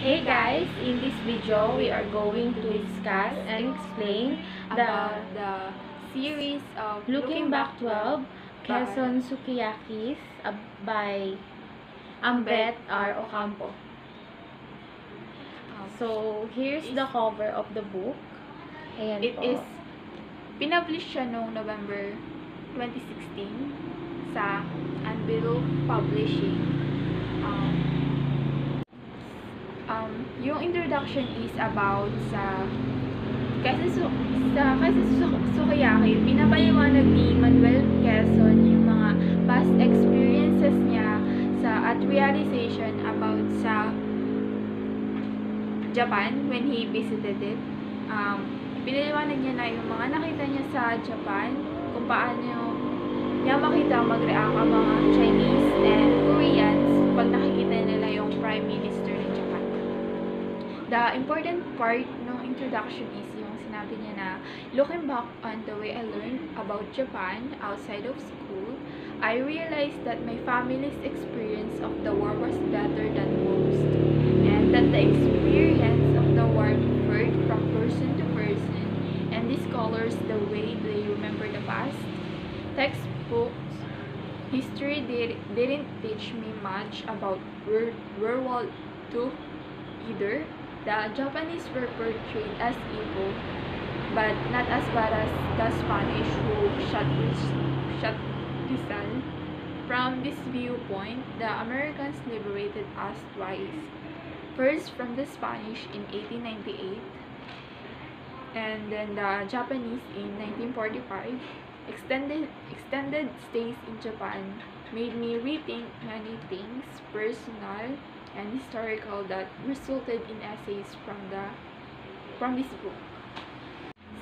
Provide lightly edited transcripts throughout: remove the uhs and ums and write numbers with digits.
Hey guys, in this video we are going to discuss and explain the series of Looking Back 12 Quezon Sukiyakis by Ambet R. Ocampo. So, here's the cover of the book. Ayan It po. is pinublish siya noong November 2016 sa Unbelow Publishing. Yung introduction is about sa Sukiyaki. Pinapaliwanag ni Manuel Quezon yung mga past experiences niya at realization about sa Japan when he visited it. Pinaliwanag niya na yung mga nakita niya sa Japan, kung paano niya makita mag-react ang mga Chinese and Koreans pag nakikita nila yung Prime Minister ng Japan. The important part ng introduction is yung sinabi niya na, looking back on the way I learned about Japan outside of school, I realized that my family's experience of the war was better than most, and that the experience of the war differed from person to person, and this colors the way they remember the past. Textbooks history didn't teach me much about World War II either. The Japanese were portrayed as evil, but not as bad as the Spanish who shot Rizal. From this viewpoint, the Americans liberated us twice. First from the Spanish in 1898, and then the Japanese in 1945. Extended stays in Japan made me rethink many things, personal and historical, that resulted in essays from this book.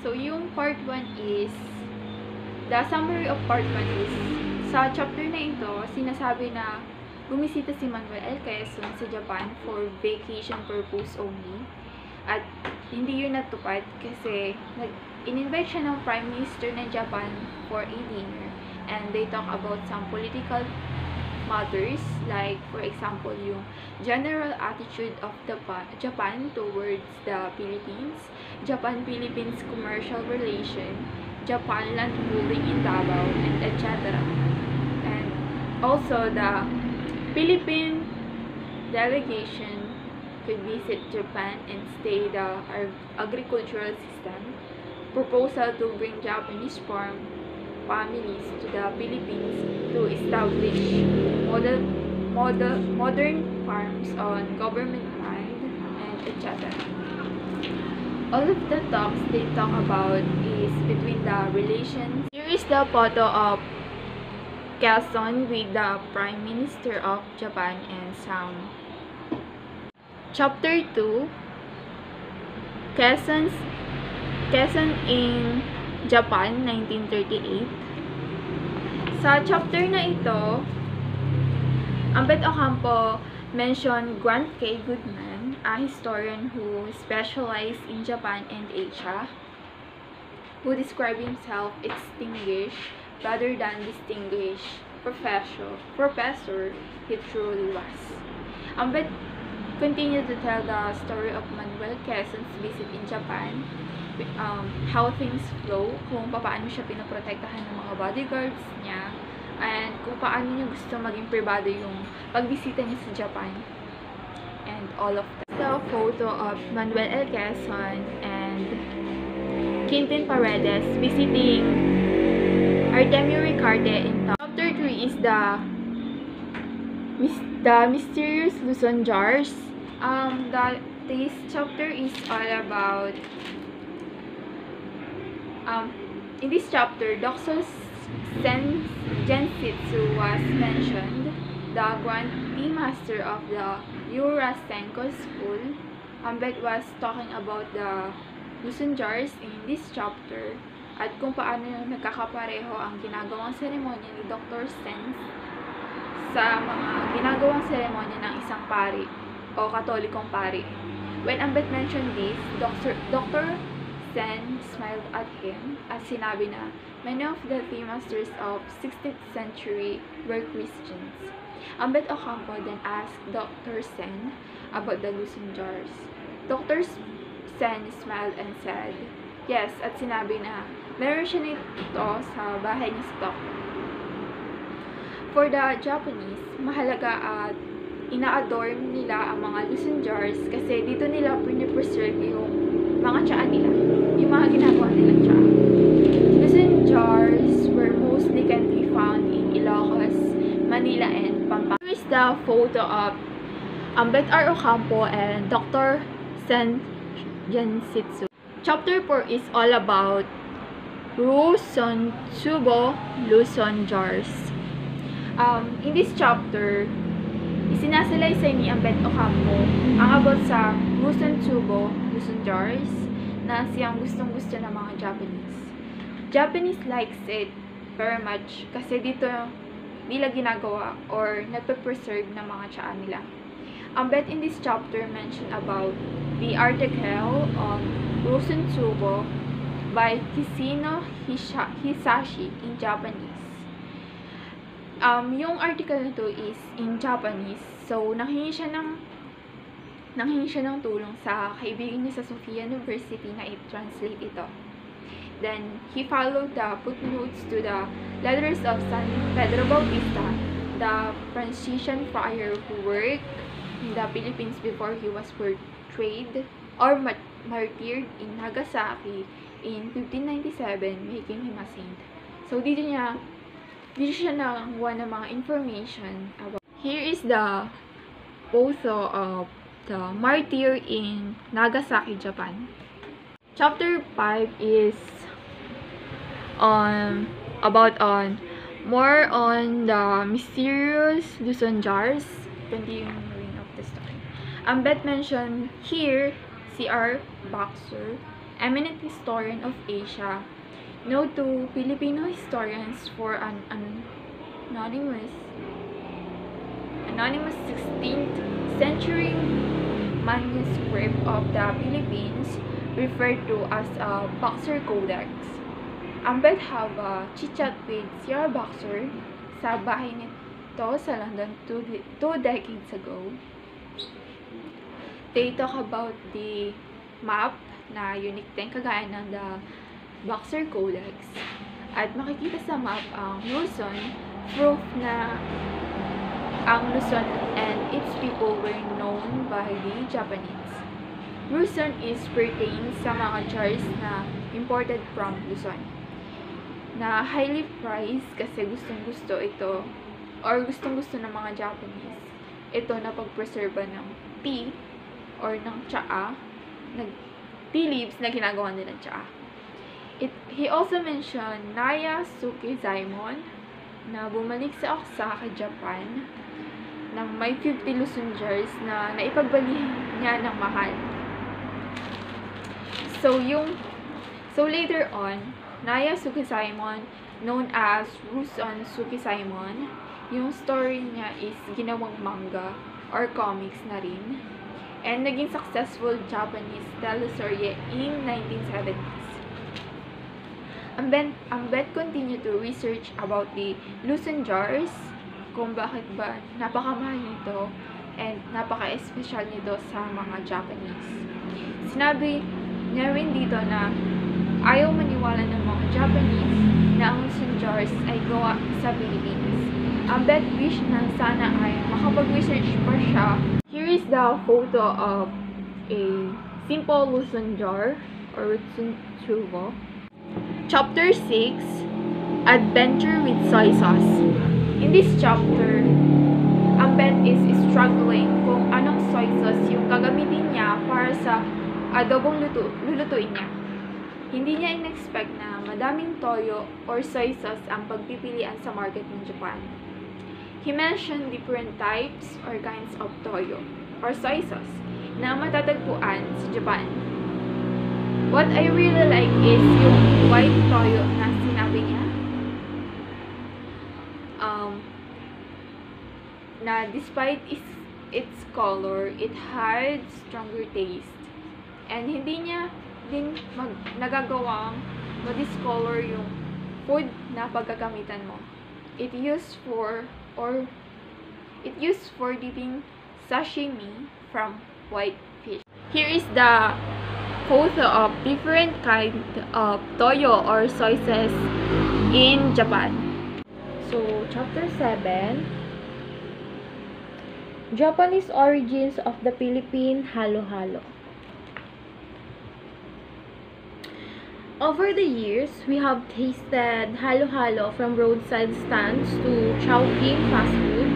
So yung part 1 is, the summary of part 1 is, sa chapter na ito, sinasabi na bumisita si Manuel L. Quezon sa Japan for vacation purpose only, at hindi yun natupad kasi in-invite siya ng Prime Minister ng Japan for a dinner, and they talk about some political matters, like for example yung general attitude of Japan towards the Philippines, Japan-Philippines commercial relation, Japan land ruling in Davao, and etc. And also the Philippine delegation could visit Japan and stay the agricultural system, proposal to bring Japanese farm families to the Philippines to establish modern farms on government land, and etc. All of the talks they talk about is between the relations. Here is the photo of Quezon with the Prime Minister of Japan and some. Chapter 2, Quezon in Japan, 1938. Sa chapter na ito, Ambet Ocampo mentioned Grant K. Goodman, a historian who specialized in Japan and Asia, who described himself extinguished rather than distinguished professor he truly was. Ambet continued to tell the story of Manuel Quezon's visit in Japan, how things flow, kung paano siya pinoprotektahan ng mga bodyguards niya, and kung paano niya gusto maging privado yung pagbisita niya sa Japan, and all of that. The photo of Manuel L. Quezon and Quintin Paredes visiting Artemio Ricarte in Chapter 3 is the mysterious Luzon jars. This chapter is all about in this chapter, Dr. Jensitsu was mentioned, the Grand Master of the Urasenko School. Ambet was talking about the Luzon jars in this chapter, at kung paano nagkakapareho ang ginagawang seremonya ni Dr. Sens sa mga ginagawang seremonya ng isang pari o katolikong pari. When Ambet mentioned this, Dr. Sen smiled at him at sinabi na many of the tea masters of 16th century were Christians. Ambet Ocampo then asked Dr. Sen about the Luzon jars. Dr. Sen smiled and said, yes, at sinabi na meron siya nito sa bahay ni stock. For the Japanese, mahalaga at ina-adorn nila ang mga Luzon jars kasi dito nila pinipreserve yung mga tsaa nila, yung mga ginagawa nilang tsaa. Luzon jars were mostly can be found in Ilocos, Manila, and Pampanga. Here is the photo of Ambet R. Ocampo and Dr. Sen Jansitsu. Chapter 4 is all about Luzon Tubo Luzon jars. In this chapter, isinasalaysay ni Ambet Ocampo ang about sa Luzon Tubo Luzon jars na siyang gustong-gusto ng mga Japanese. Japanese likes it very much kasi dito nila ginagawa or nagpe-preserve ng mga tsaa nila. Ambet in this chapter mentioned about the article on Luzon Tubo by Kisino Hisashi in Japanese. Yung article nito is in Japanese. So, nanghingi siya ng tulong sa kaibigan niya sa Sofia University na i-translate ito. Then, he followed the footnotes to the letters of San Pedro Bautista, the Franciscan friar who worked in the Philippines before he was portrayed or martyred in Nagasaki in 1597, making him a saint. So, dito siya nakakuha ng mga information about. Here is the photo of the martyr in Nagasaki, Japan. Chapter 5 is more on the mysterious Luzon jars. Continuing of the story. Ambet mentioned here C.R. Boxer, eminent historian of Asia, known to Filipino historians for an anonymous 16th century manuscript of the Philippines referred to as a Boxer Codex. Ambet have a chit-chat with C.R. Boxer sa bahay nito sa London 2 decades ago. They talk about the map na unique din kagaya ng the Boxer Codex. At makikita sa map ang Luzon, proof na ang Luzon and its people were known by the Japanese. Luzon is pertains sa mga jars na imported from Luzon, na highly prized kasi gustong-gusto ito or gustong-gusto ng mga Japanese ito na pagpreserba ng tea or ng tsaa, tea leaves na ginagawa nilang tsaa. He also mentioned Naya Sukizaimon na bumalik sa Osaka, Japan nang may 50 Luzon jars na naipagbali niya ng mahal. So later on, Naya Sukizaimon, known as Luzon Sukizaimon, yung story niya is ginawang manga or comics na rin, and naging successful Japanese teleserye in 1970s. Ambet continued to research about the Luzon jars, kung bakit ba napakamahal nito and napaka-espesyal nito sa mga Japanese. Sinabi niya rin dito na ayaw maniwala ng mga Japanese na ang Luzon jars ay gawa sa Philippines. Ambet wish na sana ay makapag-research pa siya. Here is the photo of a simple Luzon jar or Luzon tubo. Chapter 6, Adventure with Soy Sauce. In this chapter, Ambet is struggling kung anong soy sauce yung gagamitin niya para sa adobong lulutuin niya. Hindi niya in-expect na madaming toyo or soy sauce ang pagpipilian sa market ng Japan. He mentioned different types or kinds of toyo or soy sauce na matatagpuan sa Japan. What I really like is yung white toyo na sinabi niya. Na despite its color, it had stronger taste. And hindi niya din nagagawang ma-discolor yung food na paggagamitan mo. It used for dipping sashimi from white fish. Here is the photo of different kind of toyo or soy sauce in Japan. So, Chapter 7, Japanese origins of the Philippine halo-halo. Over the years, we have tasted halo-halo from roadside stands to Chowking fast food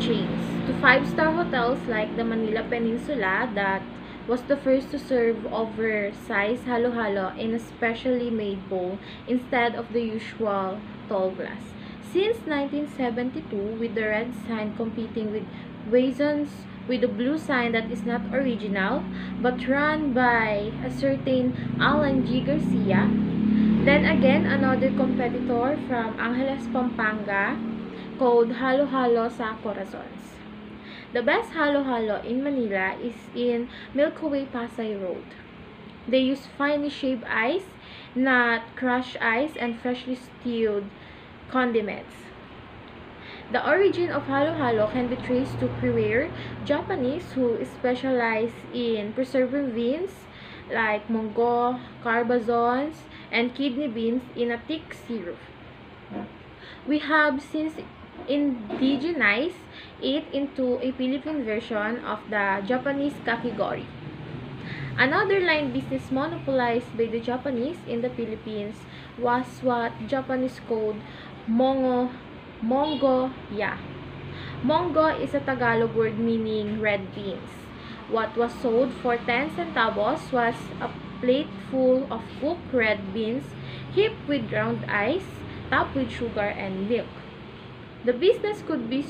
chains to five-star hotels like the Manila Peninsula that was the first to serve oversized halo-halo in a specially made bowl instead of the usual tall glass. Since 1972, with the red sign competing with Quezon's with a blue sign that is not original but run by a certain Alan G. Garcia. Then again, another competitor from Angeles, Pampanga called Halo Halo sa Corazons. The best Halo Halo in Manila is in Milky Way Pasay Road. They use finely shaved ice, not crushed ice, and freshly stewed condiments. The origin of halo-halo can be traced to pre-war Japanese who specialize in preserving beans like mongo, carbazons, and kidney beans in a thick syrup. We have since indigenized it into a Philippine version of the Japanese kakigori. Another line business monopolized by the Japanese in the Philippines was what Japanese called Mongo-ya. Mongo is a Tagalog word meaning red beans. What was sold for 10 centavos was a plate full of cooked red beans heaped with ground ice, topped with sugar and milk. The business could be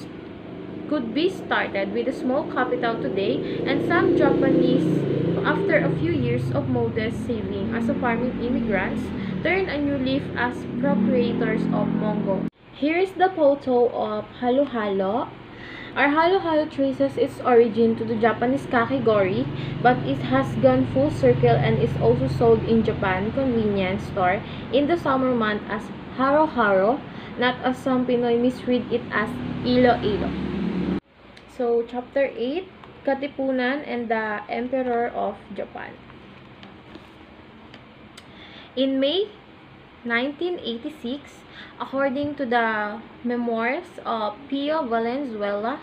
started with a small capital today, and some Japanese, after a few years of modest saving as a farming immigrants, turned a new leaf as proprietors of Mongo. Here is the photo of halo-halo. Our halo-halo traces its origin to the Japanese kakigori, but it has gone full circle and is also sold in Japan convenience store in the summer month as haro-haro, not as some Pinoy misread it as ilo-ilo. So, Chapter 8, Katipunan and the Emperor of Japan. In May 1986, according to the memoirs of Pio Valenzuela,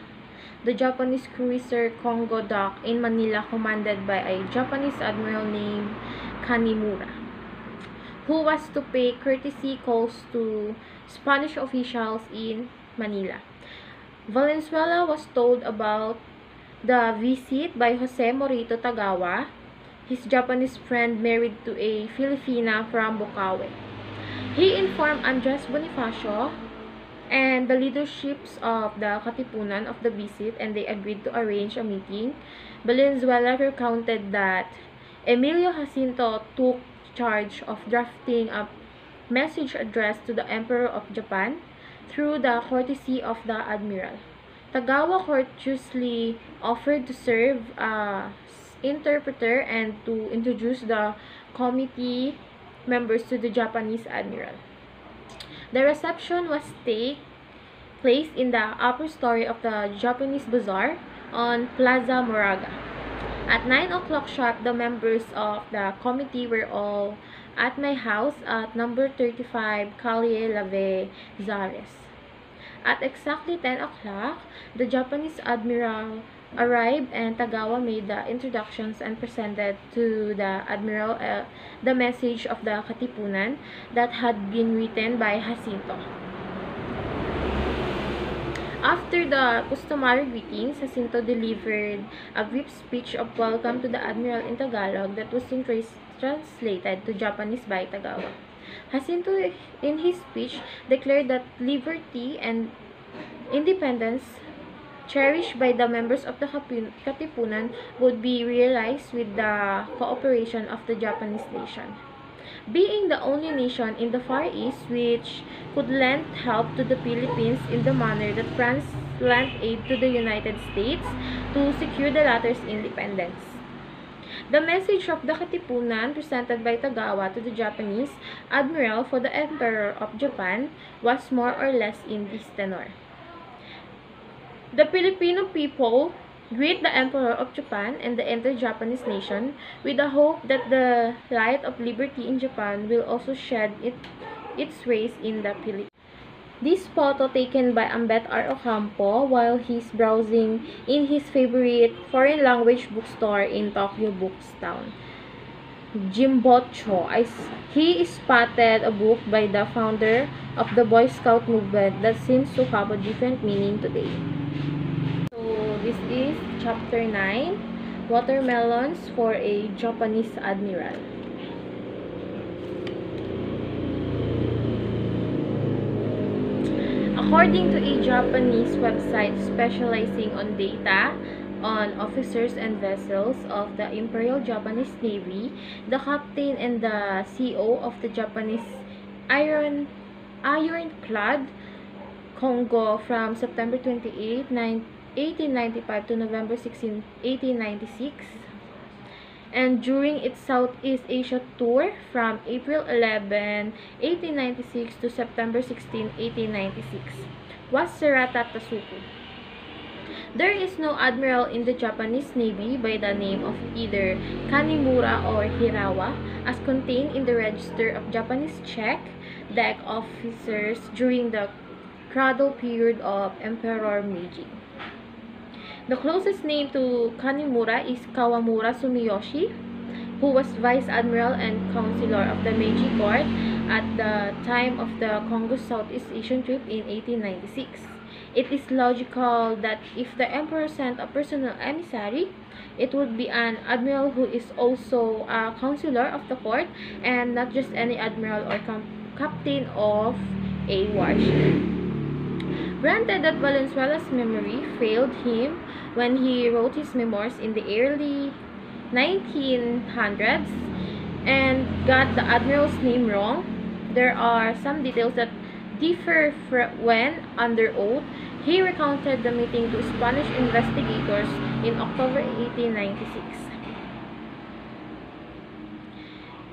the Japanese cruiser Congo docked in Manila commanded by a Japanese admiral named Kanimura, who was to pay courtesy calls to Spanish officials in Manila. Valenzuela was told about the visit by Jose Morito Tagawa, his Japanese friend married to a Filipina from Bukawi. He informed Andres Bonifacio and the leaderships of the Katipunan of the visit, and they agreed to arrange a meeting. Valenzuela recounted that Emilio Jacinto took charge of drafting a message addressed to the Emperor of Japan through the courtesy of the Admiral. Tagawa courteously offered to serve as interpreter and to introduce the committee members to the Japanese Admiral. The reception was placed in the upper story of the Japanese Bazaar on Plaza Moraga. At 9 o'clock sharp, the members of the committee were all at my house at number 35 Calle Lave Zares. At exactly 10 o'clock, the Japanese Admiral arrived and Tagawa made the introductions and presented to the Admiral the message of the Katipunan that had been written by Jacinto. After the customary greetings, Jacinto delivered a brief speech of welcome to the Admiral in Tagalog that was translated to Japanese by Tagawa. Jacinto, in his speech, declared that liberty and independence cherished by the members of the Katipunan would be realized with the cooperation of the Japanese nation. Being the only nation in the Far East which could lend help to the Philippines in the manner that France lent aid to the United States to secure the latter's independence. The message of the Katipunan presented by Tagawa to the Japanese admiral for the Emperor of Japan was more or less in this tenor. The Filipino people greet the Emperor of Japan and the entire Japanese nation with the hope that the light of liberty in Japan will also shed its rays in the Philippines. This photo taken by Ambet R. Ocampo while he's browsing in his favorite foreign language bookstore in Tokyo Bookstown. Jimbocho. He spotted a book by the founder of the Boy Scout movement that seems to have a different meaning today. So this is chapter 9, Watermelons for a Japanese Admiral. According to a Japanese website specializing on data on officers and vessels of the Imperial Japanese Navy, the captain and the CEO of the Japanese ironclad Congo from September 28, 1895 to November 16, 1896, and during its Southeast Asia tour from April 11, 1896 to September 16, 1896, was Serata Tasuku. There is no admiral in the Japanese Navy by the name of either Kanimura or Hirawa, as contained in the register of Japanese check deck officers during the cradle period of Emperor Meiji. The closest name to Kanimura is Kawamura Sumiyoshi, who was Vice Admiral and Counselor of the Meiji Court at the time of the Congo Southeast Asian trip in 1896. It is logical that if the Emperor sent a personal emissary, it would be an admiral who is also a counselor of the court and not just any admiral or captain of a warship. Granted that Valenzuela's memory failed him when he wrote his memoirs in the early 1900s and got the admiral's name wrong, there are some details that differ when, under oath, he recounted the meeting to Spanish investigators in October 1896.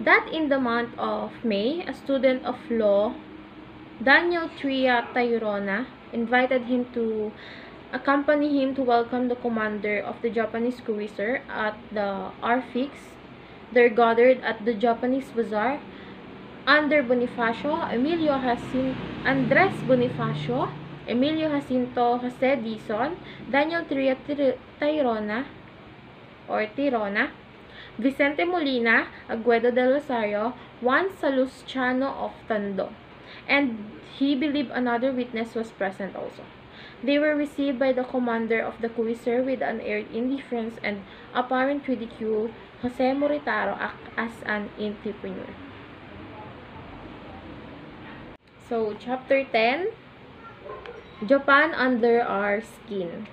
That in the month of May, a student of law, Daniel Tria Tayrona, invited him to accompany him to welcome the commander of the Japanese cruiser at the Arfix. They gathered at the Japanese bazaar under Bonifacio, Andres Bonifacio, Emilio Jacinto Jose Dizon, Daniel Tria Tayrona or Tirona, Vicente Molina, Aguedo del Rosario, Juan Salustiano of Tondo, and he believed another witness was present also. They were received by the commander of the cruiser with an air of indifference and apparent ridicule. Jose Moritaro acted as an entrepreneur. So, chapter 10, Japan Under Our Skin.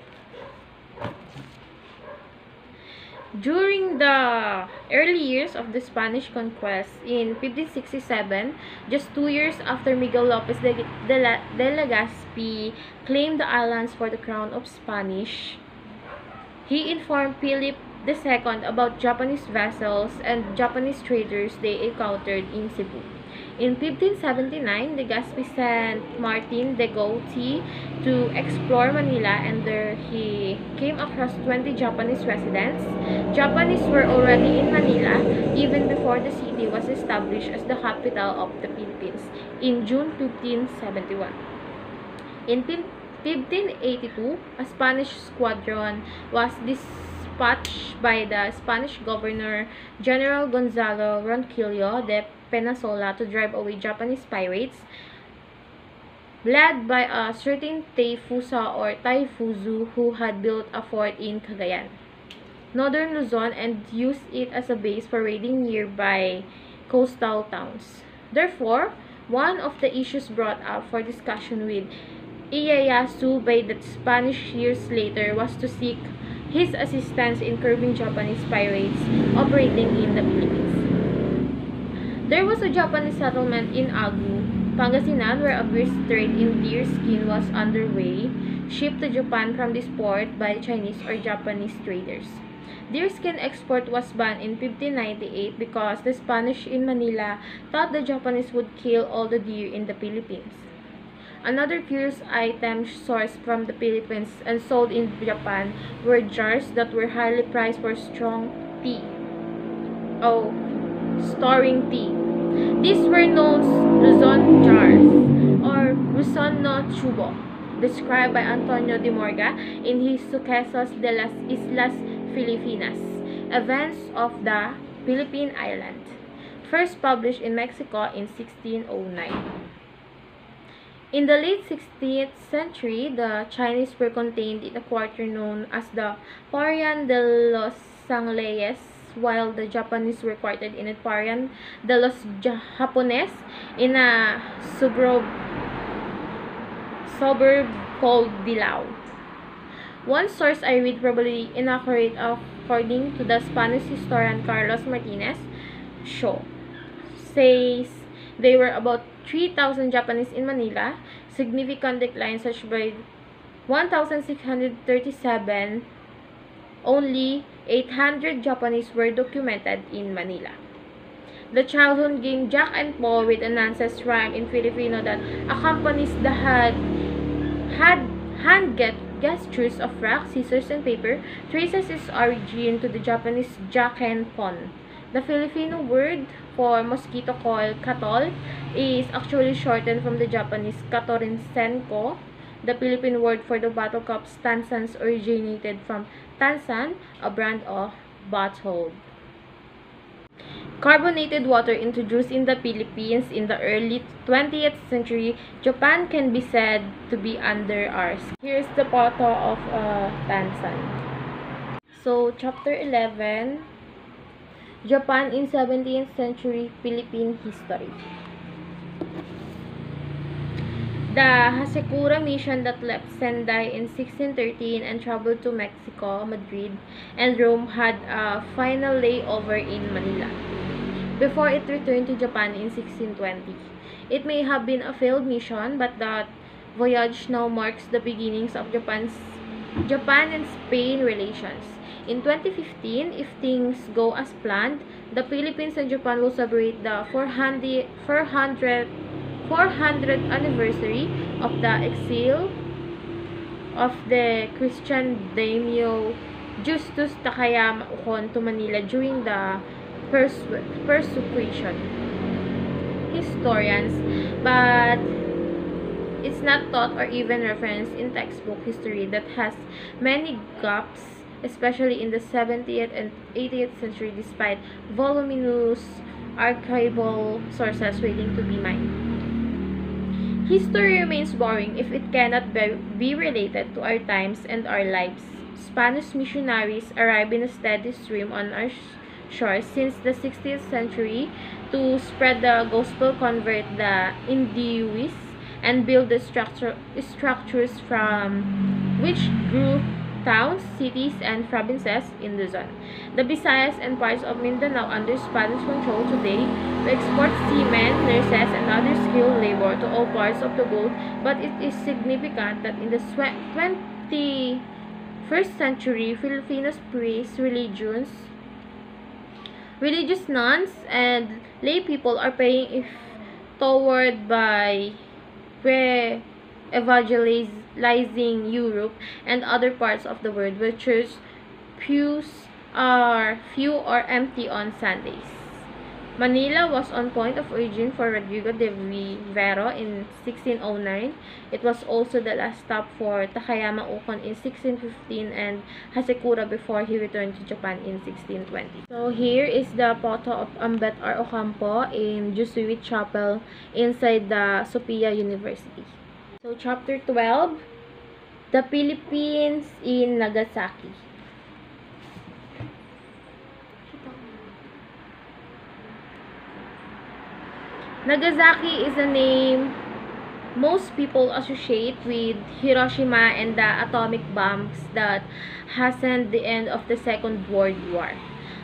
During the early years of the Spanish conquest in 1567, just 2 years after Miguel Lopez de Legazpi claimed the islands for the crown of Spanish, he informed Philip II about Japanese vessels and Japanese traders they encountered in Cebu. In 1579, Legazpi sent Martin de Gaute to explore Manila, and there he came across 20 Japanese residents. Japanese were already in Manila even before the city was established as the capital of the Philippines in June 1571. In 1582, a Spanish squadron was dispatched by the Spanish governor General Gonzalo Ronquillo de Penasola to drive away Japanese pirates, led by a certain Taifusa or Taifuzu who had built a fort in Cagayan, northern Luzon, and used it as a base for raiding nearby coastal towns. Therefore, one of the issues brought up for discussion with Ieyasu by the Spanish years later was to seek his assistance in curbing Japanese pirates operating in the Philippines. There was a Japanese settlement in Agu, Pangasinan, where a brisk trade in deer skin was underway. shipped to Japan from this port by Chinese or Japanese traders. Deerskin export was banned in 1598 because the Spanish in Manila thought the Japanese would kill all the deer in the Philippines. Another curious item sourced from the Philippines and sold in Japan were jars that were highly prized for strong tea. Oh, storing tea. These were known as Luzon jars or Luzon no Chubo, described by Antonio de Morga in his Sucesos de las Islas Filipinas, Events of the Philippine Island, first published in Mexico in 1609. In the late 16th century, the Chinese were contained in a quarter known as the Parian de los Sangleyes, while the Japanese were quartered in a Parian de los Japones in a suburb called Dilao. One source I read, probably inaccurate according to the Spanish historian Carlos Martinez Shaw, says there were about 3,000 Japanese in Manila, significant decline such by 1,637, only 800 Japanese were documented in Manila. The childhood game Jack and Paul with a nonsense rhyme in Filipino that accompanies the hand gestures of rock, scissors, and paper traces its origin to the Japanese Jack and Pon. The Filipino word for mosquito coil, katol, is actually shortened from the Japanese katorinsenko. The Philippine word for the bottle cups, tansans, originated from tansan, a brand of bottled carbonated water introduced in the Philippines in the early 20th century. Japan can be said to be under ours. Here's the photo of tansan. So, chapter 11, Japan in 17th century Philippine history. The Hasekura mission that left Sendai in 1613 and traveled to Mexico, Madrid, and Rome had a final layover in Manila before it returned to Japan in 1620. It may have been a failed mission, but that voyage now marks the beginnings of Japan and Spain relations. In 2015, if things go as planned, the Philippines and Japan will celebrate the 400th anniversary of the exile of the Christian daimyo Justus Takayama Ukon to Manila during the persecution. Historians, but it's not taught or even referenced in textbook history that has many gaps, especially in the 70th and 80th century, despite voluminous archival sources waiting to be mined. History remains boring if it cannot be related to our times and our lives. Spanish missionaries arrived in a steady stream on our shores since the 16th century to spread the gospel, convert the Indians, and build the structures from which grew towns, cities, and provinces in Luzon. The Visayas and parts of Mindanao under Spanish control today to export seamen, nurses, and other skilled labor to all parts of the world, but it is significant that in the 21st century, Filipinos priests, religious nuns, and lay people are paying forward by evangelizing Europe and other parts of the world where church pews are few or empty on Sundays. Manila was on point of origin for Rodrigo de Vivero in 1609. It was also the last stop for Takayama Ukon in 1615 and Hasekura before he returned to Japan in 1620. So here is the photo of Ambet R. Ocampo in Jesuit Chapel inside the Sophia University. So chapter 12, the Philippines in Nagasaki. Nagasaki is a name most people associate with Hiroshima and the atomic bombs that hastened the end of the Second World War.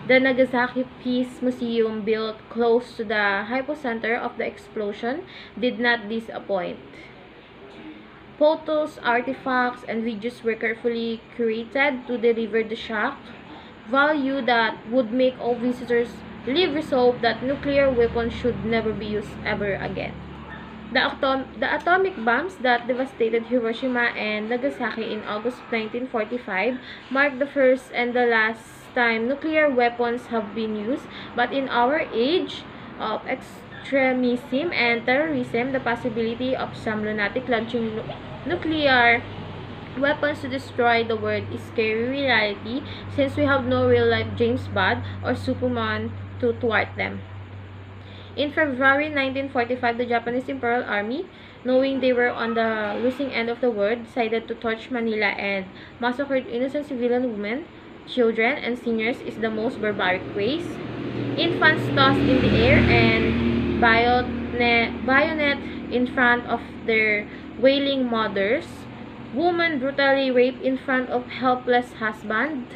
The Nagasaki Peace Museum, built close to the hypocenter of the explosion, did not disappoint. Photos, artifacts, and videos were carefully curated to deliver the shock value that would make all visitors leave resolved that nuclear weapons should never be used ever again. The atomic bombs that devastated Hiroshima and Nagasaki in August 1945 marked the first and the last time nuclear weapons have been used, but in our age of extremism and terrorism, the possibility of some lunatic launching nuclear weapons to destroy the world is scary reality since we have no real-life James Bond or Superman to thwart them. In February 1945, the Japanese Imperial Army, knowing they were on the losing end of the world, decided to torch Manila and massacred innocent civilian women, children, and seniors in the most barbaric ways. Infants tossed in the air and bayonet in front of their wailing mothers. Women brutally raped in front of helpless husbands.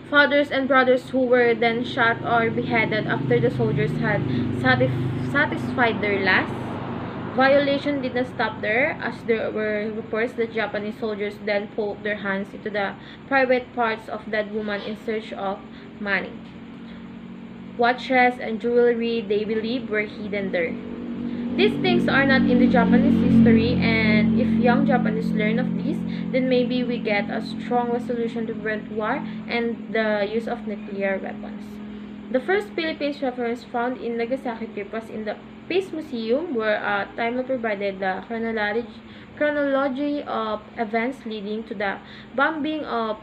Fathers and brothers who were then shot or beheaded after the soldiers had satisfied their last. Violation did not stop there, as there were reports that Japanese soldiers then poked their hands into the private parts of dead women in search of money. Watches and jewelry they believed were hidden there. These things are not in the Japanese history, and if young Japanese learn of this, then maybe we get a strong resolution to prevent war and the use of nuclear weapons. The first Philippine reference found in Nagasaki trip was in the Peace Museum, where a timeline provided the chronology of events leading to the bombing of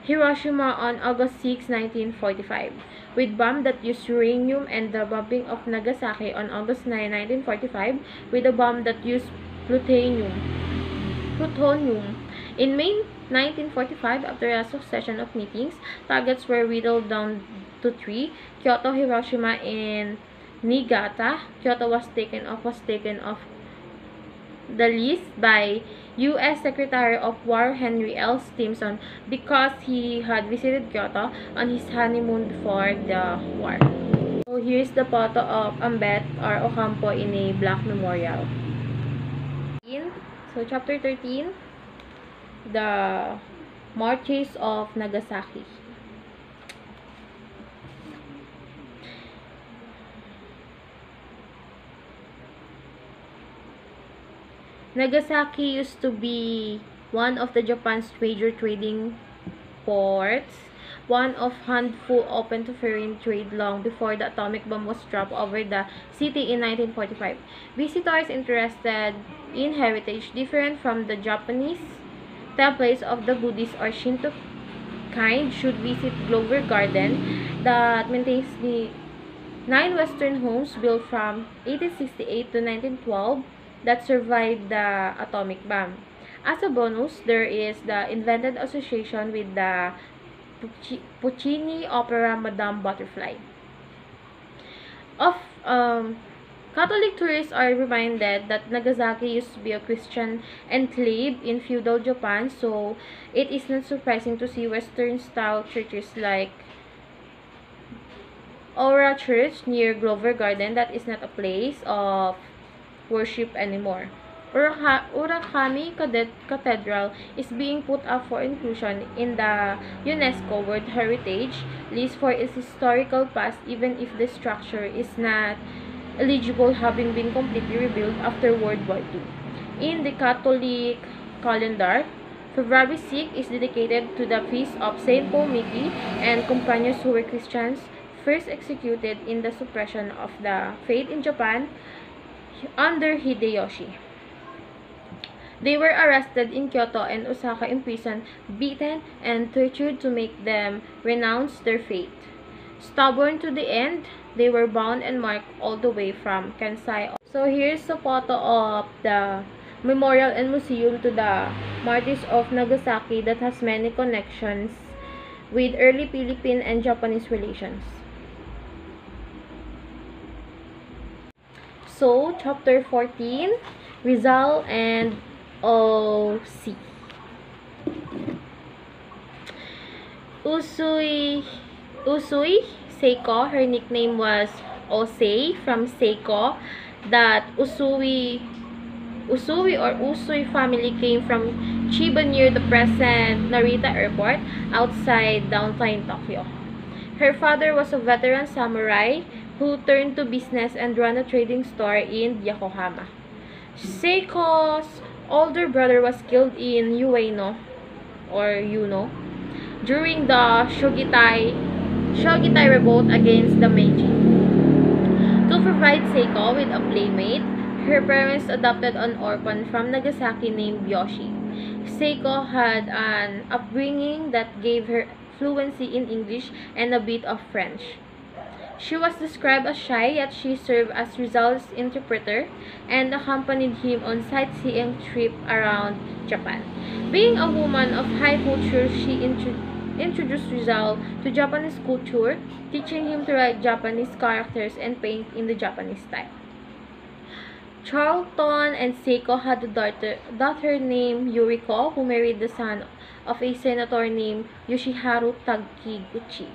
Hiroshima on August 6, 1945, with bomb that used uranium, and the bombing of Nagasaki on August 9, 1945, with a bomb that used plutonium. In May 1945, after a succession of meetings, targets were whittled down to 3: Kyoto, Hiroshima, and Niigata. Kyoto was taken off the list by U.S. Secretary of War Henry L. Stimson because he had visited Kyoto on his honeymoon before the war. So here's the photo of Ambet or Ocampo in a black memorial. So chapter 13, the marches of Nagasaki. Nagasaki used to be one of the Japan's major trading ports, one of handful open to foreign trade long before the atomic bomb was dropped over the city in 1945. Visitors interested in heritage different from the Japanese templates of the Buddhist or Shinto kind should visit Glover Garden that maintains the 9 Western homes built from 1868 to 1912 that survived the atomic bomb. As a bonus, there is the invented association with the Puccini opera Madame Butterfly. Catholic tourists are reminded that Nagasaki used to be a Christian enclave in feudal Japan, so it is not surprising to see Western-style churches like Aura Church near Glover Garden that is not a place of worship anymore. Urakami Cathedral is being put up for inclusion in the UNESCO World Heritage List for its historical past, even if the structure is not eligible, having been completely rebuilt after World War II. In the Catholic calendar, February 6 is dedicated to the feast of Saint Paul Miki and companions who were Christians first executed in the suppression of the faith in Japan under Hideyoshi. They were arrested in Kyoto and Osaka, imprisoned, beaten, and tortured to make them renounce their faith. Stubborn to the end, they were bound and marked all the way from Kansai. So here's a photo of the memorial and museum to the martyrs of Nagasaki that has many connections with early Philippine and Japanese relations. So, chapter 14, Rizal and O.C. Usui Seiko, her nickname was Osei from Seiko, that Usui or Usui family came from Chiba near the present Narita Airport outside downtown Tokyo. Her father was a veteran samurai who turned to business and ran a trading store in Yokohama. Seiko's older brother was killed in Ueno during the Shogitai revolt against the Meiji. To provide Seiko with a playmate, her parents adopted an orphan from Nagasaki named Yoshi. Seiko had an upbringing that gave her fluency in English and a bit of French. She was described as shy, yet she served as Rizal's interpreter and accompanied him on sightseeing trip around Japan. Being a woman of high culture, she introduced Rizal to Japanese culture, teaching him to write Japanese characters and paint in the Japanese style. Charlton and Seiko had a daughter named Yuriko, who married the son of a senator named Yoshiharu Takiguchi.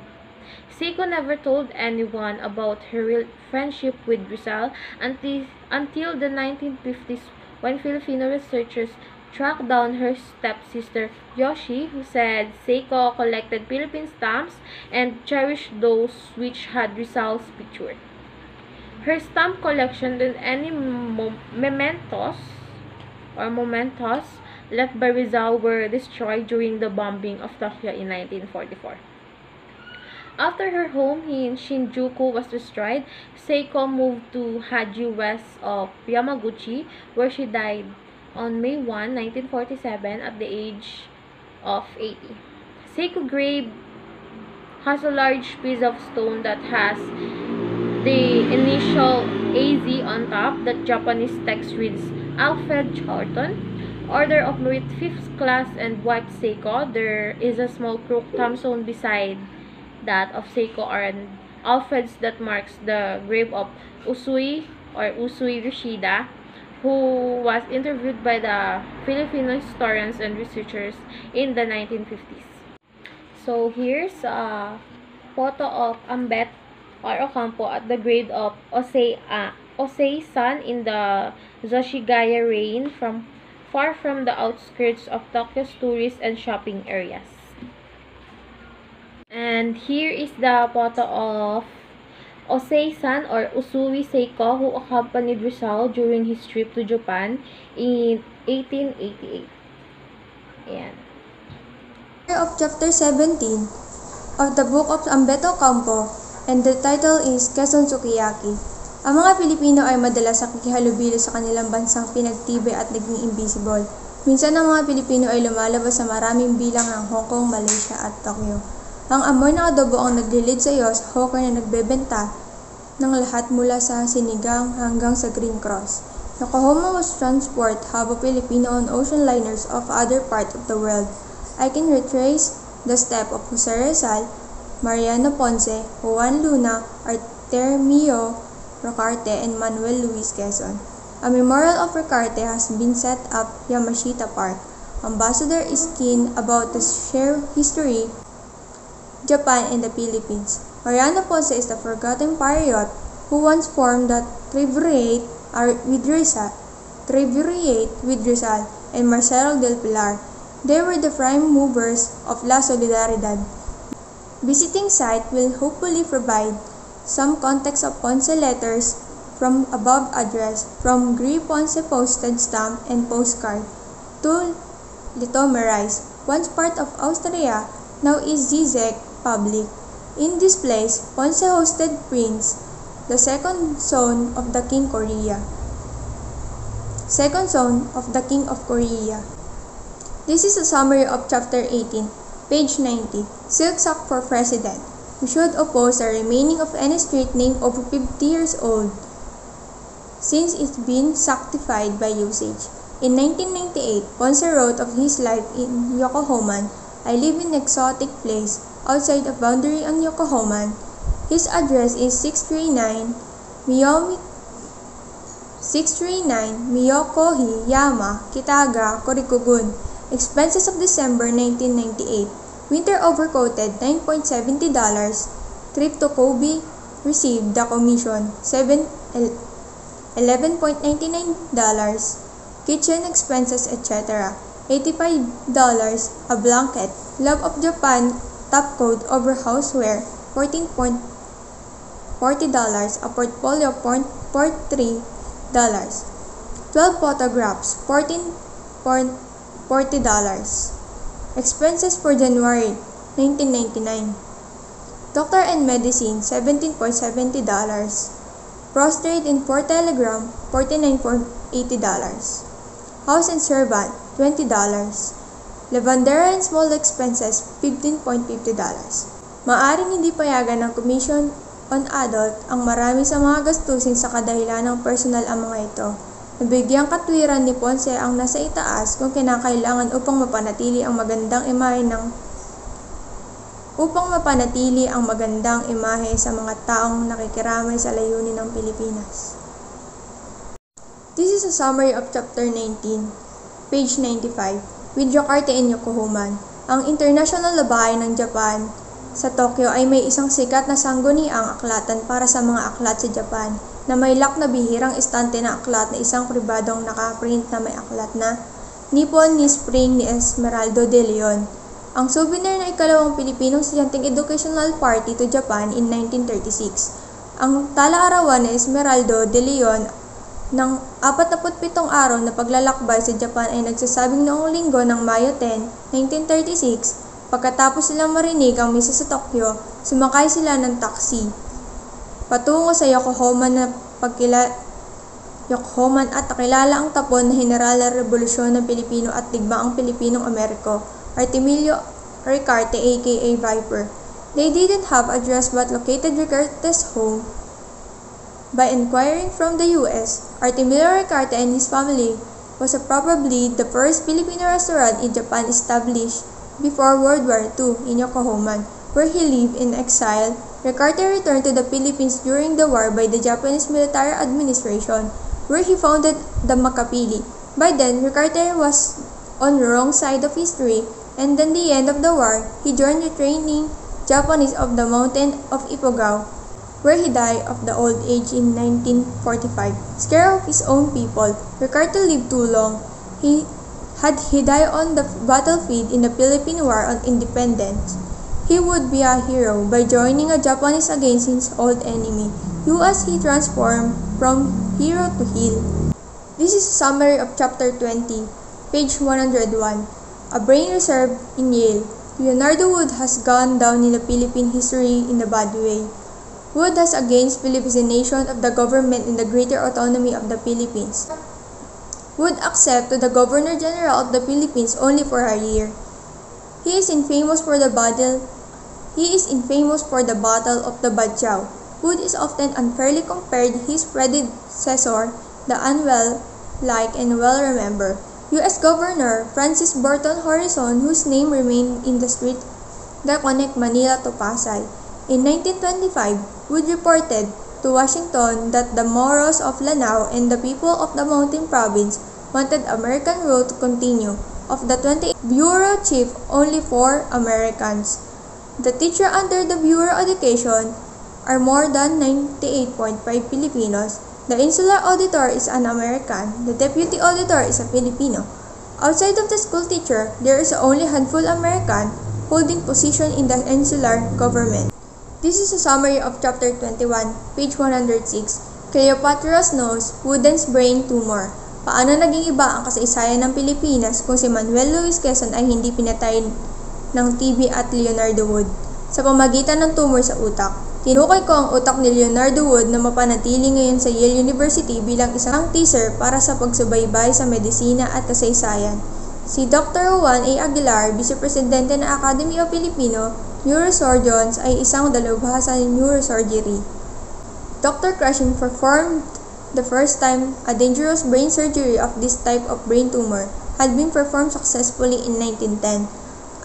Seiko never told anyone about her real friendship with Rizal until the 1950s, when Filipino researchers tracked down her stepsister Yoshi, who said Seiko collected Philippine stamps and cherished those which had Rizal's picture. Her stamp collection and any mementos left by Rizal were destroyed during the bombing of Tokyo in 1944. After her home in Shinjuku was destroyed, Seiko moved to Haji west of Yamaguchi, where she died on May 1, 1947 at the age of 80. Seiko grave has a large piece of stone that has the initial AZ on top. That Japanese text reads Alfred Charlton, Order of Merit 5th Class, and Wife Seiko. There is a small crook tombstone beside that of Seiko and Alfred's that marks the grave of Usui Yoshida, who was interviewed by the Filipino historians and researchers in the 1950s. So here's a photo of Ambet or Ocampo at the grave of Osei-san in the Zoshigaya Reign, far from the outskirts of Tokyo's tourist and shopping areas. And here is the photo of Osei-san or Usui Seiko, who accompanied Rizal during his trip to Japan in 1888. Ayan. Of chapter 17 of the book of Ambeto Campo, and the title is Quezon Sukiyaki. Ang mga Pilipino ay madalas nakikihalubilo sa kanilang bansang pinagtibay at naging invisible. Minsan ang mga Pilipino ay lumalabas sa maraming bilang ng Hong Kong, Malaysia at Tokyo. Ang amoy ng adobo ang naglilid sa iyo sa hawker na nagbebenta ng lahat mula sa sinigang hanggang sa Green Cross. Yokohama was transport hub of Filipino on ocean liners of other parts of the world. I can retrace the step of Jose Rizal, Mariano Ponce, Juan Luna, Artemio Rocarte, and Manuel Luis Quezon. A memorial of Rocarte has been set up Yamashita Park. Ambassador is keen about the shared history, Japan and the Philippines. Mariano Ponce is the forgotten patriot who once formed the triumvirate with Rizal and Marcelo del Pilar. They were the prime movers of La Solidaridad. Visiting site will hopefully provide some context of Ponce letters from above address, from Gris Ponce postage stamp and postcard to Litomerize, once part of Austria, now is Zizek Public. In this place, Ponce hosted Prince, the second son of the King of Korea. This is a summary of chapter 18, page 90. Silk sock for president. We should oppose the remaining of any street name over 50 years old, since it's been sanctified by usage. In 1998, Ponce wrote of his life in Yokohama. I live in an exotic place outside the boundary on Yokohama. His address is 639 Miyokohi Yama, Kitaga, Korikugun. Expenses of December 1998. Winter overcoated $9.70. Trip to Kobe received the commission $7 $11.99, kitchen expenses, etc. $85 a blanket, Love of Japan top coat over houseware, $14.40 a portfolio, $43. 12 photographs, $14.40. Expenses for January 1999. Doctor and medicine, $17.70. Prostrate in 4 telegram, $49.80. House and servant, $20. Lavandera and small expenses, $15.50. Maaring hindi payagan ng Commission on Adult ang marami sa mga gastusin sa kadahilan ng personal ang mga ito. Nabigyang katwiran ni Ponce ang nasa itaas kung kinakailangan upang mapanatili ang magandang imahe sa mga taong nakikiramay sa layunin ng Pilipinas. This is a summary of Chapter 19, page 95, with Jakarta and Yokohama. Ang international labahay ng Japan sa Tokyo ay may isang sikat na sangguniang aklatan para sa mga aklat sa Japan, na may lock na bihirang estante na aklat na isang pribadong nakaprint na may aklat na Nippon ni Spring ni Esmeralda de Leon. Ang souvenir na ikalawang Pilipinong estudyanteng educational party to Japan in 1936. Ang tala-arawan ni Esmeralda de Leon ng 47 araw na paglalakbay sa Japan ay nagsasabing noong linggo ng Mayo 10, 1936, pagkatapos silang marinig ang misa sa Tokyo, sumakay sila ng taxi patungo sa Yokohama at nakilala ang tapon na General ng Revolusyon ng Pilipino at digmaang Pilipinong Ameriko, Artemilio Ricarte aka Viper. They didn't have address but located Ricarte's home. By inquiring from the U.S., Artemilio Ricarte and his family was probably the first Filipino restaurant in Japan established before World War II in Yokohama, where he lived in exile. Ricarte returned to the Philippines during the war by the Japanese military administration, where he founded the Makapili. By then, Ricarte was on the wrong side of history, and at the end of the war, he joined the training Japanese of the mountain of Ifugao, where he died of the old age in 1945. Scared of his own people, Ricarte lived too long. He died on the battlefield in the Philippine War on Independence. He would be a hero by joining a Japanese against his old enemy, US. He transformed from hero to heel. This is a summary of Chapter 20, page 101. A brain reserve in Yale. Leonardo Wood has gone down in the Philippine history in a bad way. Wood has against Philippinization of the government in the greater autonomy of the Philippines. Wood accepted the Governor-General of the Philippines only for a year. He is infamous for the Battle of the Badjao. Wood is often unfairly compared to his predecessor, the unwell-liked and well-remembered U.S. Governor Francis Burton Harrison, whose name remained in the street that connect Manila to Pasay. In 1925, Wood reported to Washington that the Moros of Lanao and the people of the Mountain Province wanted American rule to continue. Of the 28 bureau chief, only 4 Americans. The teacher under the Bureau of Education are more than 98.5 Filipinos. The insular auditor is an American. The deputy auditor is a Filipino. Outside of the school teacher, there is only a handful American holding position in the insular government. This is a summary of Chapter 21, page 106. Cleopatra's Nose, Wooden's Brain Tumor. Paano naging iba ang kasaysayan ng Pilipinas kung si Manuel Luis Quezon ay hindi pinatay ng TB at Leonardo Wood? Sa pamagitan ng tumor sa utak. Tinukay ko ang utak ni Leonardo Wood na mapanatili ngayon sa Yale University bilang isang teaser para sa pagsubaybay sa medisina at kasaysayan. Si Dr. Juan A. Aguilar, Vice Presidente ng Academy of Filipino Neurosurgeons, ay isang dalubhasa ng neurosurgery. Dr. Cushing performed the first time a dangerous brain surgery of this type of brain tumor had been performed successfully in 1910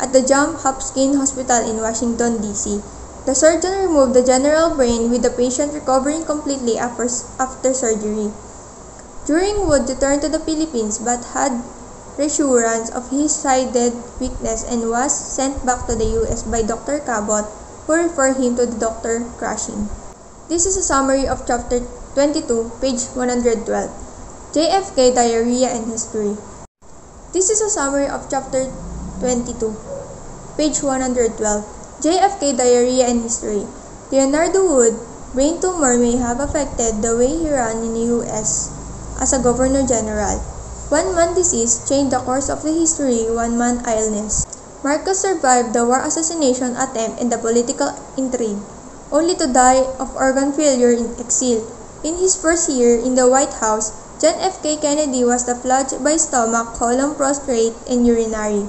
at the Johns Hopkins Hospital in Washington, D.C. The surgeon removed the general brain with the patient recovering completely after surgery. During Wood returned to the Philippines but had reassurance of his sided weakness and was sent back to the U.S. by Dr. Cabot, who referred him to the Dr. Cushing. This is a summary of Chapter 22, page 112. JFK Diarrhea and History. This is a summary of Chapter 22, page 112. JFK Diarrhea and History. Leonardo Wood, brain tumor may have affected the way he ran in the U.S. as a governor-general. One-man disease changed the course of the history, one-man illness. Marcos survived the war assassination attempt and the political intrigue, only to die of organ failure in exile. In his first year in the White House, John F. K. Kennedy was plagued by stomach, colon prostrate, and urinary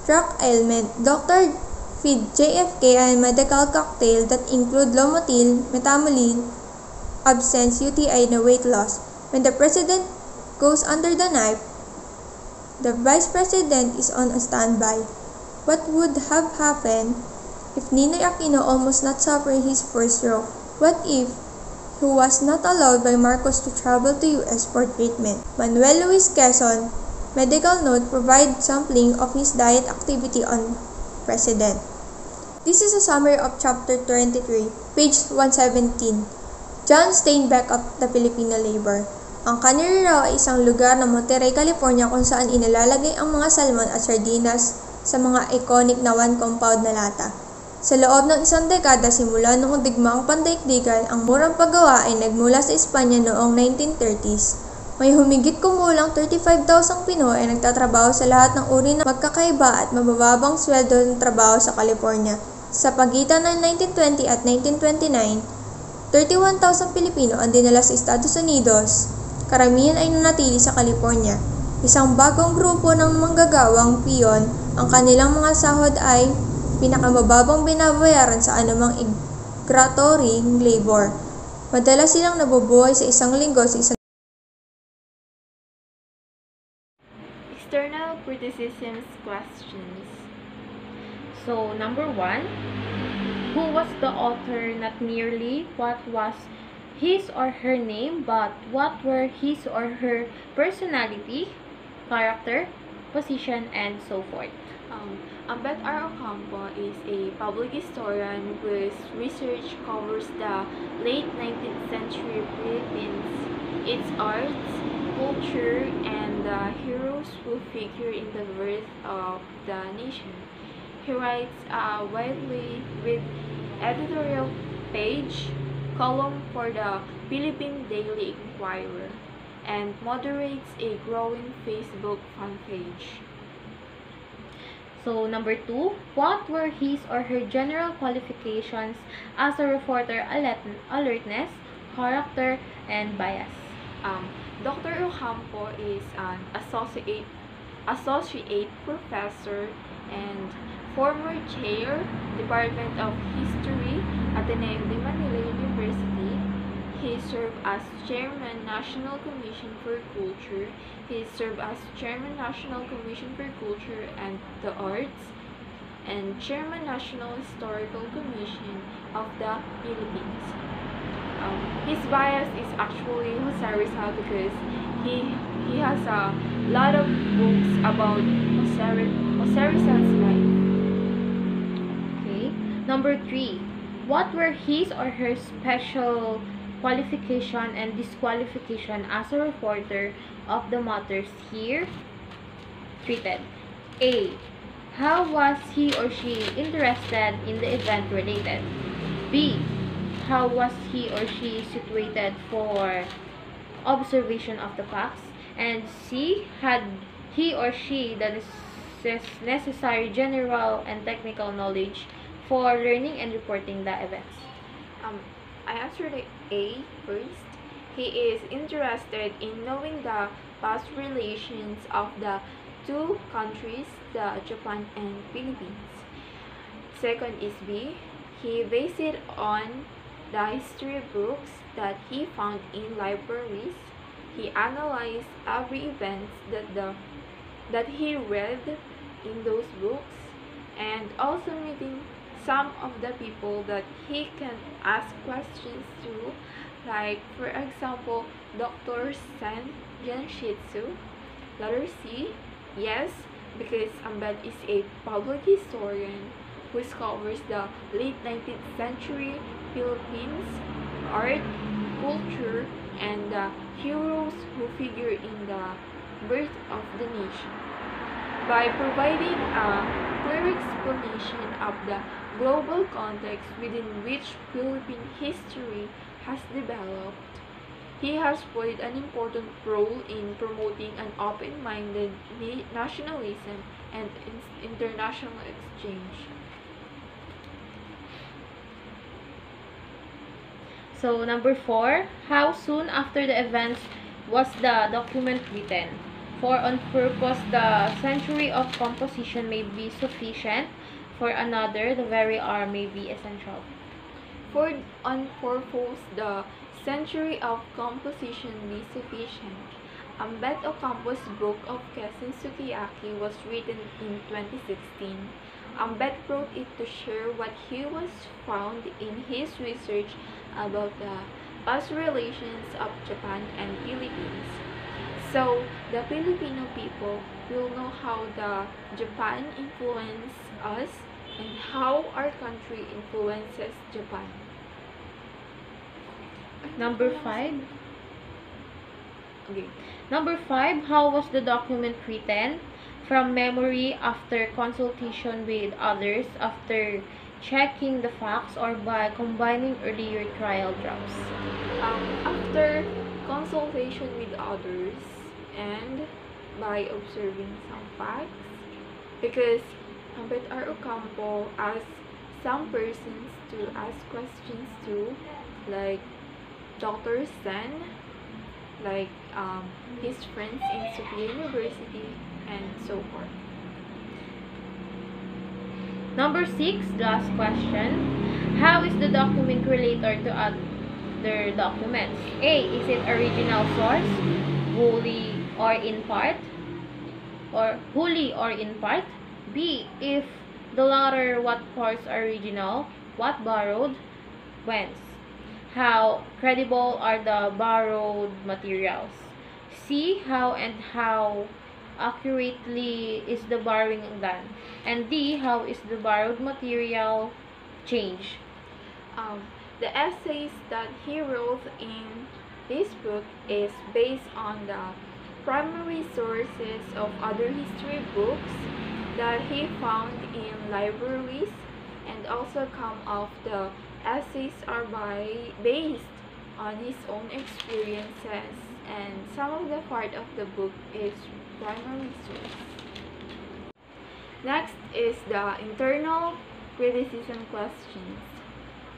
tract ailment. Doctor feed JFK a medical cocktail that include Lomotil, Metamolin, absence, UTI, and weight loss. When the president goes under the knife, the vice president is on a standby. What would have happened if Ninoy Aquino almost not suffering his first stroke? What if he was not allowed by Marcos to travel to US for treatment? Manuel Luis Quezon, medical note, provide sampling of his diet activity on president. This is a summary of Chapter 23, page 117. John Steinbeck of the Filipino Labor. Ang kaniri raw ay isang lugar na Monterey, California kung saan inalalagay ang mga salmon at sardinas sa mga iconic na one-compound na lata. Sa loob ng isang dekada simula noong digmaang pandaigdigan, ang murang paggawa ay nagmula sa Espanya noong 1930s. May humigit kumulang 35,000 Pinoy ay nagtatrabaho sa lahat ng uri ng magkakaiba at mabababang sweldo ng trabaho sa California. Sa pagitan ng 1920 at 1929, 31,000 Pilipino ang dinala sa Estados Unidos. Karamihan ay nanatili sa California. Isang bagong grupo ng manggagawang piyon, ang kanilang mga sahod ay pinakamababang binabayaran sa anumang migratory labor. Madalas silang nabubuhay sa isang linggo sa isang. External criticisms questions. So, number 1, who was the author? Not merely what was his or her name, but what were his or her personality, character, position, and so forth. Ambet R. Ocampo is a public historian whose research covers the late 19th century Philippines, its arts, culture, and the heroes who figure in the birth of the nation. He writes widely with editorial page, column for the Philippine Daily Inquirer, and moderates a growing Facebook fan page. So, number 2, what were his or her general qualifications as a reporter? Alertness, character, and bias. Dr. Ocampo is an associate professor and former chair, Department of History, Ateneo de Manila University. He served as Chairman, National Commission for Culture. He served as Chairman, National Commission for Culture and the Arts, and Chairman, National Historical Commission of the Philippines. His bias is actually Jose Rizal because he has a lot of books about Jose Rizal's life. Okay. Number 3, what were his or her special qualification and disqualification as a reporter of the matters here treated? A. How was he or she interested in the event related? B. How was he or she situated for observation of the facts? And C. Had he or she the necessary general and technical knowledge for learning and reporting the events? I answered A first. He is interested in knowing the past relations of the two countries, the Japan and Philippines. Second is B. He based it on the history books that he found in libraries. He analyzed every event that he read in those books, and also meeting some of the people that he can ask questions to, like for example Dr. San Genshitsu. Letter C, yes, because Ambed is a public historian who covers the late 19th century Philippines art, culture, and the heroes who figure in the birth of the nation. By providing a clear explanation of the global context within which Philippine history has developed, he has played an important role in promoting an open-minded nationalism and international exchange. So, number 4, how soon after the events was the document written? For on purpose, the century of composition may be sufficient. For another, the very hour may be essential. For on purpose, the century of composition be sufficient. Ambet Ocampo's book of Quezon Sukiyaki was written in 2016. Ambet wrote it to share what he was found in his research about the past relations of Japan and Philippines. So, the Filipino people will know how the Japan influenced us and how our country influences Japan. Number 5. Okay. Number 5, how was the document written? From memory, after consultation with others, after checking the facts, or by combining earlier trial drafts? After consultation with others and by observing some facts, because Ambet R. Ocampo asked some persons to ask questions to, like Dr. Sen, like his friends in Superior University, and so forth. Number 6, last question. How is the document related to other documents? A. Is it original source, wholly or in part? Or wholly or in part? B. If the latter, what parts are original? What borrowed? Whence? How credible are the borrowed materials? C. How and how accurately is the borrowing done? And D. How is the borrowed material changed? The essays that he wrote in this book is based on the primary sources of other history books that he found in libraries, and also some of the essays are based on his own experiences, and some of the part of the book is primary source. Next is the internal criticism questions.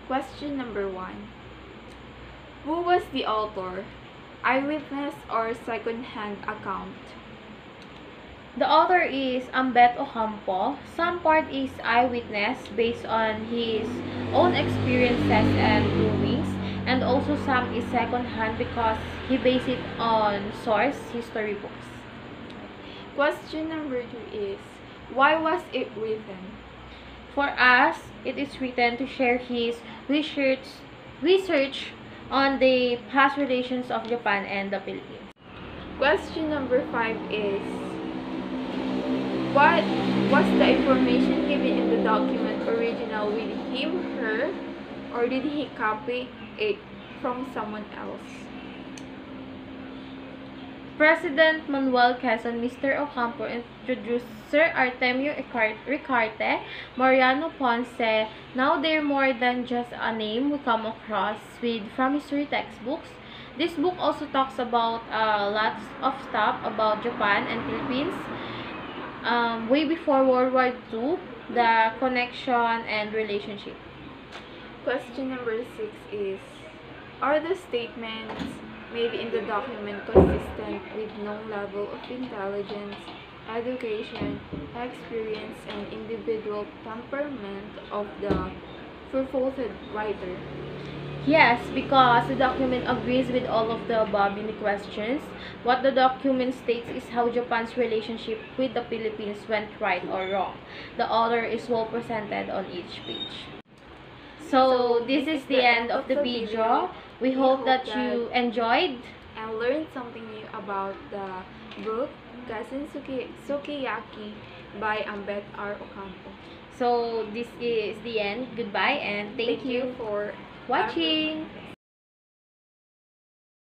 Question number 1. Who was the author? Eyewitness or second-hand account? The author is Ambet Ocampo. Some part is eyewitness based on his own experiences and doings, and also some is second-hand because he based it on source history books. Question number 2 is, why was it written? For us, it is written to share his research on the past relations of Japan and the Philippines. Question number 5 is, what was the information given in the document original with him, her, or did he copy it from someone else? President Manuel Quezon, Mr. Ocampo introduced Sir Artemio Ricarte, Mariano Ponce. Now they're more than just a name we come across from history textbooks. This book also talks about lots of stuff about Japan and Philippines. Way before World War II, the connection and relationship. Question number 6 is, are the statements made in the document consistent with known level of intelligence, education, experience, and individual temperament of the purported writer? Yes, because the document agrees with all of the above in the questions. What the document states is how Japan's relationship with the Philippines went right or wrong. The author is well presented on each page. So this is the end of the video. We hope that you enjoyed and learned something new about the book Quezon Sukiyaki by Ambet R. Ocampo. So this is the end. Goodbye and thank you for watching.